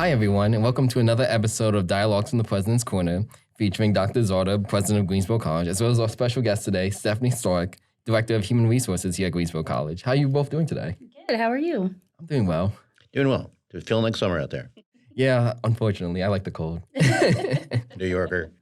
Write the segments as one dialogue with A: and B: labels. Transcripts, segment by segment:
A: Hi, everyone, and welcome to another episode of Dialogues from the President's Corner, featuring Dr. Zarda, President of Greensboro College, as well as our special guest today, Stephanie Stark, Director of Human Resources here at Greensboro College. How are you both doing today?
B: Good. How are you?
A: I'm doing well.
C: Doing well. It's feeling like summer out there.
A: Yeah, unfortunately, I like the cold.
C: New Yorker.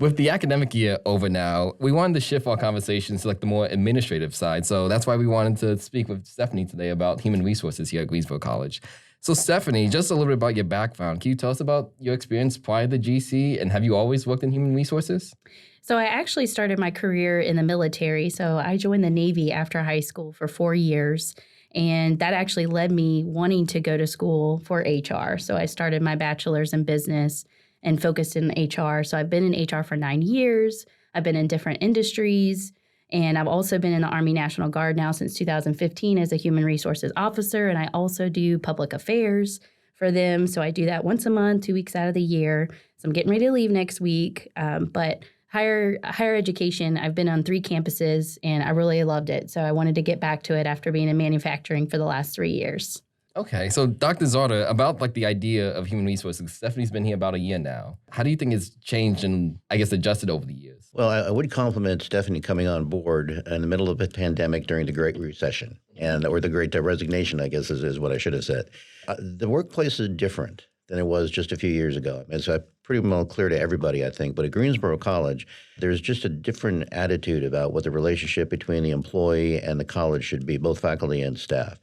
A: With the academic year over now, we wanted to shift our conversations to the more administrative side. So that's why we wanted to speak with Stephanie today about human resources here at Greensboro College. So Stephanie, just a little bit about your background. Can you tell us about your experience prior to GC, and have you always worked in human resources?
B: So I actually started my career in the military. So I joined the Navy after high school for 4 years. And that actually led me wanting to go to school for HR. So I started my bachelor's in business and focused in HR. So I've been in HR for 9 years. I've been in different industries. And I've also been in the Army National Guard now since 2015 as a human resources officer. And I also do public affairs for them. So I do that once a month, 2 weeks out of the year. So I'm getting ready to leave next week. But higher education, I've been on 3 campuses, and I really loved it. So I wanted to get back to it after being in manufacturing for the last 3 years.
A: Okay, so Dr. Zarda, about the idea of human resources, Stephanie's been here about a year now. How do you think it's changed and, adjusted over the years?
C: Well, I would compliment Stephanie coming on board in the middle of a pandemic during the Great Recession, or the Great Resignation, I guess is what I should have said. The workplace is different than it was just a few years ago. It's pretty well clear to everybody, I think. But at Greensboro College, there's just a different attitude about what the relationship between the employee and the college should be, both faculty and staff.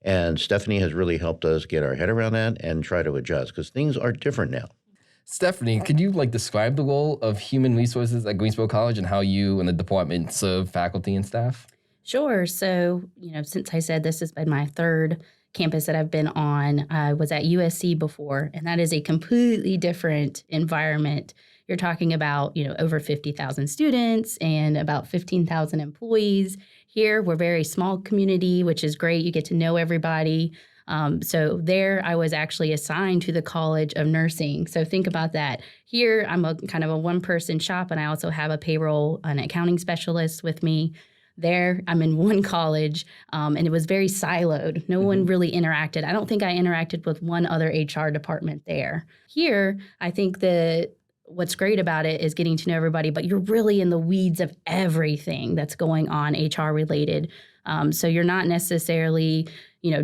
C: And Stephanie has really helped us get our head around that and try to adjust, because things are different now.
A: Stephanie, could you describe the role of human resources at Greensboro College and how you and the department serve faculty and staff?
B: Sure. So, since I said this has been my 3rd campus that I've been on, I was at USC before, and that is a completely different environment. You're talking about, over 50,000 students and about 15,000 employees. Here, we're a very small community, which is great. You get to know everybody. So there, I was actually assigned to the College of Nursing. So think about that. Here, I'm a kind of a one-person shop, and I also have a payroll and accounting specialist with me. There, I'm in one college, and it was very siloed. No one really interacted. I don't think I interacted with one other HR department there. Here, I think that what's great about it is getting to know everybody, but you're really in the weeds of everything that's going on HR related. So you're not necessarily,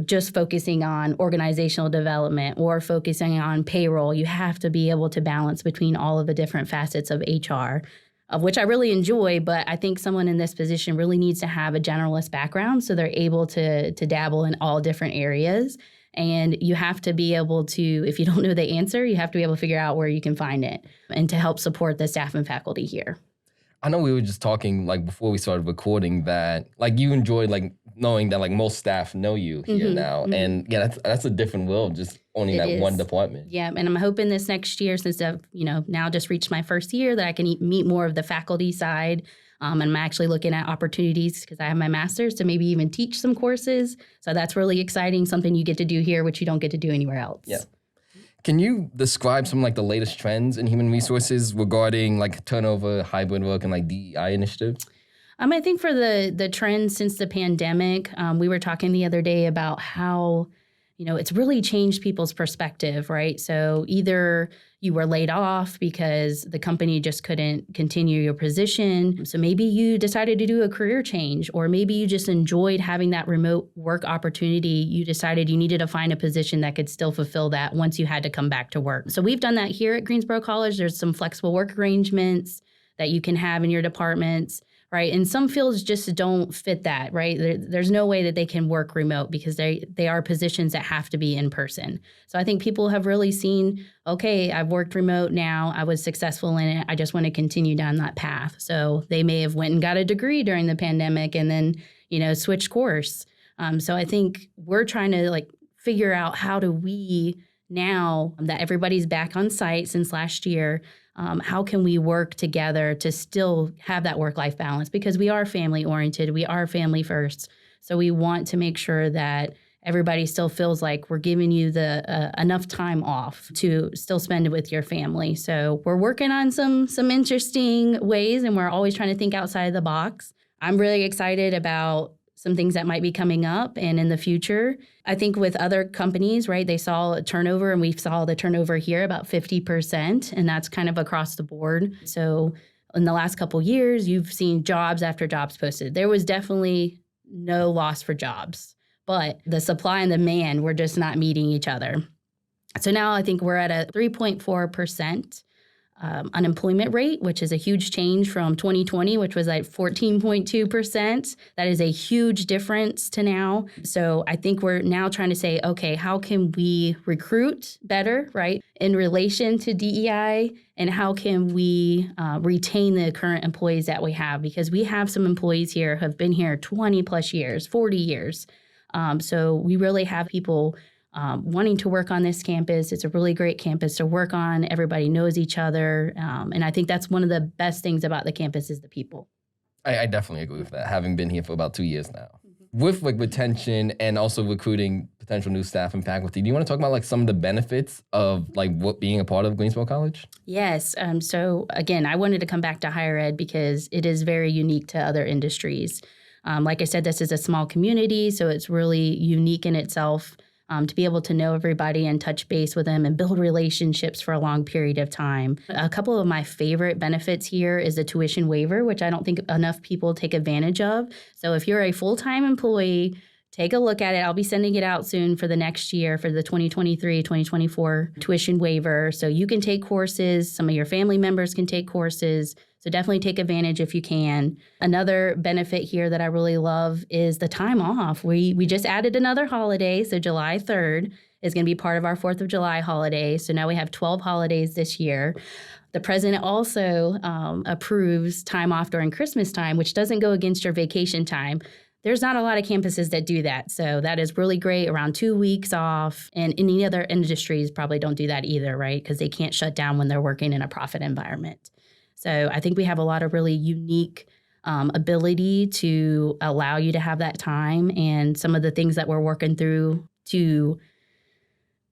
B: just focusing on organizational development or focusing on payroll. You have to be able to balance between all of the different facets of HR, of which I really enjoy, but I think someone in this position really needs to have a generalist background so they're able to dabble in all different areas. And you have to be able to, if you don't know the answer, you have to be able to figure out where you can find it and to help support the staff and faculty here.
A: I know we were just talking before we started recording that you enjoyed knowing that most staff know you here now. Mm-hmm. And yeah, that's a different world, just owning that one department.
B: Yeah, and I'm hoping this next year, since I've now just reached my 1st year, that I can meet more of the faculty side. And I'm actually looking at opportunities, because I have my master's, to maybe even teach some courses. So that's really exciting, something you get to do here, which you don't get to do anywhere else.
A: Yeah. Can you describe some the latest trends in human resources regarding turnover, hybrid work, and DEI initiatives?
B: I think for the trends since the pandemic, we were talking the other day about how it's really changed people's perspective, right? So either you were laid off because the company just couldn't continue your position. So maybe you decided to do a career change, or maybe you just enjoyed having that remote work opportunity. You decided you needed to find a position that could still fulfill that once you had to come back to work. So we've done that here at Greensboro College. There's some flexible work arrangements that you can have in your departments. Right. And some fields just don't fit that. Right. There's no way that they can work remote, because they are positions that have to be in person. So I think people have really seen, OK, I've worked remote now. I was successful in it. I just want to continue down that path. So they may have went and got a degree during the pandemic and then, switched course. So I think we're trying to figure out, how do we, now that everybody's back on site since last year, how can we work together to still have that work-life balance? Because we are family-oriented. We are family first. So we want to make sure that everybody still feels like we're giving you the enough time off to still spend it with your family. So we're working on some interesting ways, and we're always trying to think outside of the box. I'm really excited about some things that might be coming up and in the future. I think with other companies, right, they saw a turnover, and we saw the turnover here about 50%, and that's kind of across the board. So in the last couple of years, you've seen jobs after jobs posted. There was definitely no loss for jobs, but the supply and demand were just not meeting each other. So now I think we're at a 3.4% unemployment rate, which is a huge change from 2020, which was like 14.2%. That is a huge difference to now. So I think we're now trying to say, okay, how can we recruit better, right, in relation to DEI, and how can we retain the current employees that we have? Because we have some employees here who have been here 20 plus years, 40 years. So we really have people wanting to work on this campus. It's a really great campus to work on. Everybody knows each other. And I think that's one of the best things about the campus is the people.
A: I definitely agree with that, having been here for about 2 years now. With like retention and also recruiting potential new staff and faculty, do you want to talk about like some of the benefits of like what being a part of Greensboro College?
B: Yes. So again, I wanted to come back to higher ed because it is very unique to other industries. Like I said, this is a small community, so it's really unique in itself. To be able to know everybody and touch base with them and build relationships for a long period of time. A couple of my favorite benefits here is the tuition waiver, which I don't think enough people take advantage of. So if you're a full-time employee, take a look at it. I'll be sending it out soon for the next year for the 2023-2024 tuition waiver. So you can take courses. Some of your family members can take courses. So definitely take advantage if you can. Another benefit here that I really love is the time off. We just added another holiday, so July 3rd is going to be part of our 4th of July holiday. So now we have 12 holidays this year. The president also approves time off during Christmas time, which doesn't go against your vacation time. There's not a lot of campuses that do that. So that is really great, around 2 weeks off. And any other industries probably don't do that either, right? Because they can't shut down when they're working in a profit environment. So I think we have a lot of really unique ability to allow you to have that time, and some of the things that we're working through to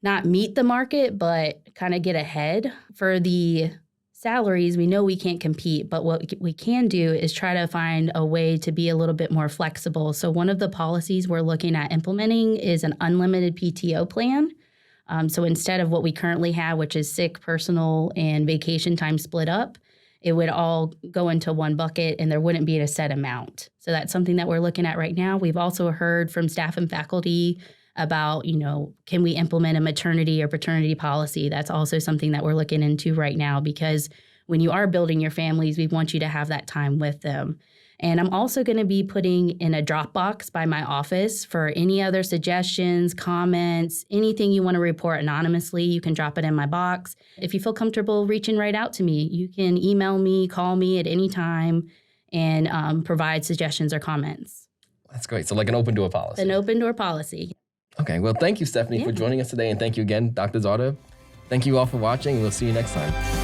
B: not meet the market, but kind of get ahead. For the salaries, we know we can't compete, but what we can do is try to find a way to be a little bit more flexible. So one of the policies we're looking at implementing is an unlimited PTO plan. So instead of what we currently have, which is sick, personal, and vacation time split up, it would all go into one bucket and there wouldn't be a set amount. So that's something that we're looking at right now. We've also heard from staff and faculty about, can we implement a maternity or paternity policy? That's also something that we're looking into right now, because when you are building your families, we want you to have that time with them. And I'm also going to be putting in a Dropbox by my office for any other suggestions, comments, anything you want to report anonymously. You can drop it in my box. If you feel comfortable reaching right out to me, you can email me, call me at any time, and provide suggestions or comments.
A: That's great. So like an open door policy.
B: An open door policy.
A: Okay. Well, thank you, Stephanie, for joining us today. And thank you again, Dr. Zarda. Thank you all for watching. We'll see you next time.